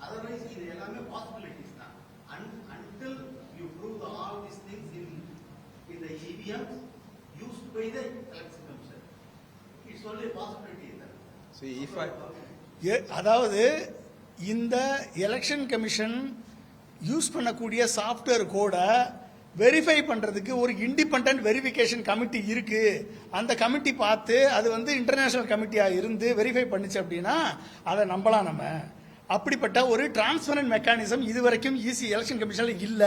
otherwise இது எல்லாமே possibilities தான். Until you prove all these things in the EVMs used by the election commission, it's only a possibility. See, if I அதாவது இந்த election commission use பண்ணக்கூடிய software கோட verify பண்றதுக்கு ஒரு independent verification committee இருக்கு. அந்த கமிட்டி பார்த்து அது வந்து இன்டர்நேஷனல் கமிட்டியா இருந்து வெரிஃபை பண்ணுச்சு அப்படின்னா அதை நம்பலாம் நம்ம. அப்படிப்பட்ட ஒரு டிரான்ஸ்பரண்ட் மெக்கானிசம் இதுவரைக்கும் எலெக்ஷன் கமிஷன்ல இல்ல.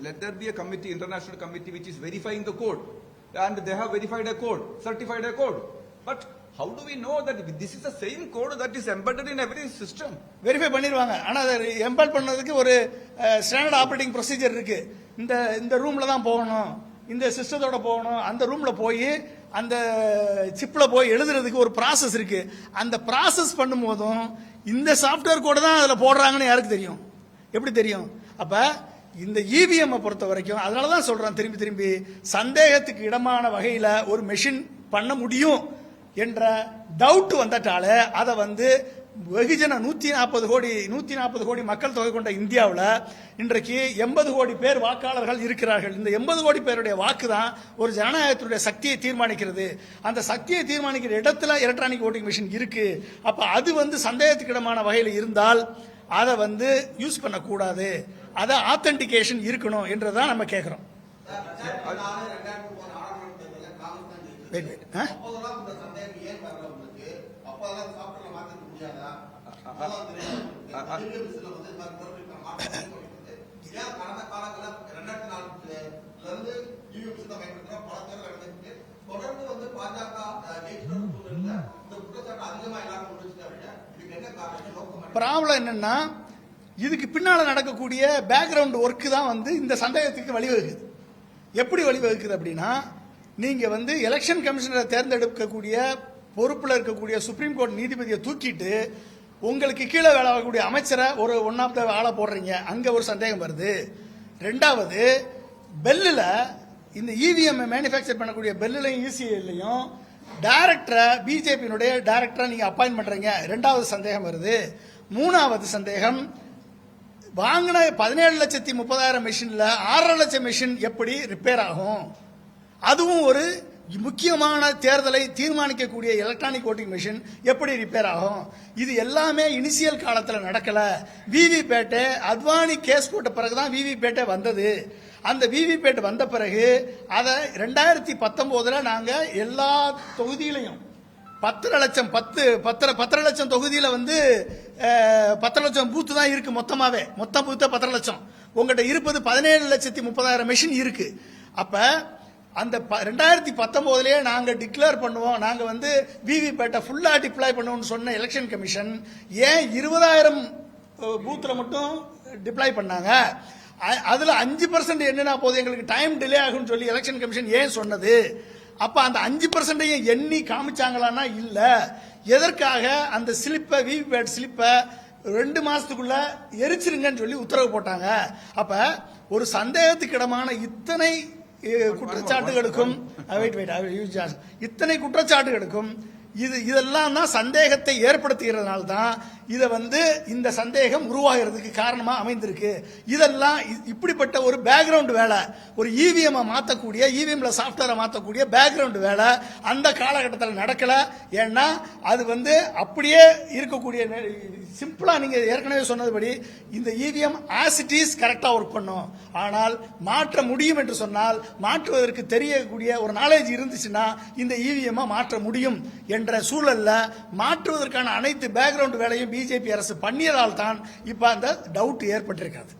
Let there be a committee, international committee, which is verifying the code, and they have verified a code, certified a code. But how do we know that this is the same code that is embedded in every system? Verify பண்ணிடுவாங்க. ஆனா அதை embed பண்ணதுக்கு ஒரு standard operating procedure இருக்கு. இந்த ரூம்ல தான் போகணும், இந்த சிஸ்டத்தோட போகணும், அந்த ரூம்ல போய் அந்த சிப்ல போய் எழுதுறதுக்கு ஒரு ப்ராசஸ் இருக்கு. அந்த ப்ராசஸ் பண்ணும்போதும் இந்த சாஃப்ட்வேர் கோட தான் அதுல போடுறாங்கன்னு யாருக்கு தெரியும்? எப்படி தெரியும்? அப்ப இந்த இவிஎம் பொறுத்த வரைக்கும் அதனாலதான் சொல்றேன் திரும்பி சந்தேகத்துக்கு இடமான வகையில ஒரு மெஷின் பண்ண முடியும் என்ற டவுட் வந்துட்டாலே அதை வந்து வெகுஜன 140 கோடி மக்கள் தொகை கொண்ட இந்தியாவில் இன்றைக்கு 80 கோடி பேர் வாக்காளர்கள் இருக்கிறார்கள். இந்த 80 கோடி பேருடைய வாக்கு தான் ஒரு ஜனநாயகத்தினுடைய சக்தியை தீர்மானிக்கிறது. அந்த சக்தியை தீர்மானிக்கிற இடத்துல எலக்ட்ரானிக் ஓட்டிங் மிஷின் இருக்கு. அப்ப அது வந்து சந்தேகத்துக்கிடமான வகையில் இருந்தால் அதை வந்து யூஸ் பண்ணக்கூடாது, அதை ஆத்தென்டிகேஷன் இருக்கணும் என்றுதான் நம்ம கேட்கிறோம். ப்ராப்ளம் என்னன்னா இதுக்கு பின்னால நடக்கக்கூடிய பேக்ரவுண்ட் ஒர்க் தான் வந்து இந்த சந்தேகத்துக்கு வழிவகுக்குது. எப்படி வழிவகுக்குது அப்படின்னா, நீங்க வந்து எலெக்ஷன் கமிஷனரை தேர்ந்தெடுக்கக்கூடிய பொறுப்புல இருக்கக்கூடிய சுப்ரீம் கோர்ட் நீதிபதியை தூக்கிட்டு உங்களுக்கு கீழே வேலை ஆகக்கூடிய அமைச்சரை ஒரு ஒன் ஆஃப் த ஆளை போடுறீங்க, அங்க ஒரு சந்தேகம் வருது. ரெண்டாவது, பெல்லில் இந்த இவிஎம் மேனுஃபேக்சர் பண்ணக்கூடிய பெல்லையும் இசிஐலையும் டைரக்டரை பிஜேபியினுடைய டைரக்டரை நீங்க அப்பாயின்ட் பண்றீங்க, ரெண்டாவது சந்தேகம் வருது. மூணாவது சந்தேகம், வாங்கின 17,30,000 மிஷின்ல 6.5 லட்சம் மிஷின் எப்படி ரிப்பேர் ஆகும்? அதுவும் ஒரு முக்கியமான தேர்தலை தீர்மானிக்கக்கூடிய எலக்ட்ரானிக் ஓட்டிங் மிஷின் எப்படி ரிப்பேர் ஆகும்? இது எல்லாமே இனிஷியல் காலத்தில் நடக்கல. விவிபேட்டை அத்வானி கேஸ் போட்ட பிறகுதான் விவிபேட்டை வந்தது. அந்த விவிபேட் வந்த பிறகு அதை 2019 நாங்க எல்லா தொகுதியிலையும் 10 லட்சம் தொகுதியில வந்து 10 லட்சம் பூத்து தான் இருக்கு. மொத்த பூத்து 10 லட்சம். உங்ககிட்ட இருப்பது 17,30,000 மிஷின் இருக்கு. அப்ப அந்த 2019 நாங்க டிக்ளேர் பண்ணுவோம், நாங்க வந்து விவிபேட்டை ஃபுல்லா டிப்ளாய் பண்ணுவோம்னு சொன்ன எலெக்ஷன் கமிஷன் ஏன் 20,000 பூத்துல மட்டும் டிப்ளாய் பண்ணாங்க? அதுல 5% என்னன்னா போது எங்களுக்கு டைம் டிலே ஆகும்னு சொல்லி எலெக்ஷன் கமிஷன் ஏன் சொன்னது? அப்ப அந்த 5% எண்ணி காமிச்சாங்களான்னா இல்ல. எதற்காக அந்த ஸ்லிப்பை விவிபேட் ஸ்லிப்பை 2 மாசத்துக்குள்ள எரிச்சிருங்கன்னு சொல்லி உத்தரவு போட்டாங்க. அப்ப ஒரு சந்தேகத்துக்கிடமான இத்தனை குற்றச்சாட்டுகளுக்கும் இதெல்லாம் தான் சந்தேகத்தை ஏற்படுத்துகிறதுனால தான் இதை வந்து இந்த சந்தேகம் உருவாகிறதுக்கு காரணமா அமைந்திருக்கு. இதெல்லாம் இப்படிப்பட்ட ஒரு பேக்ரவுண்ட் வேலை, ஒரு இவிஎம் மாற்றக்கூடிய இவிஎம்ல சாஃப்ட்வேரை மாற்றக்கூடிய பேக்ரவுண்ட் வேலை அந்த காலகட்டத்தில் நடக்கல. ஏன்னா அது வந்து அப்படியே இருக்கக்கூடிய சிம்பிளா நீங்க ஏற்கனவே சொன்னதுபடி இந்த இவிஎம் ஆஸ் இட் இஸ் கரெக்டா ஒர்க் பண்ணும். ஆனால் மாற்ற முடியும் என்று சொன்னால் மாற்றுவதற்கு தெரியக்கூடிய ஒரு நாலேஜ் இருந்துச்சுன்னா இந்த இவிஎம் மாற்ற முடியும் என்ற சூழல்ல மாற்றுவதற்கான அனைத்து பேக்ரவுண்ட் வேலையும் பிஜேபி அரசு பண்ணியதால் தான் இப்ப அந்த டவுட் ஏற்பட்டிருக்கிறது.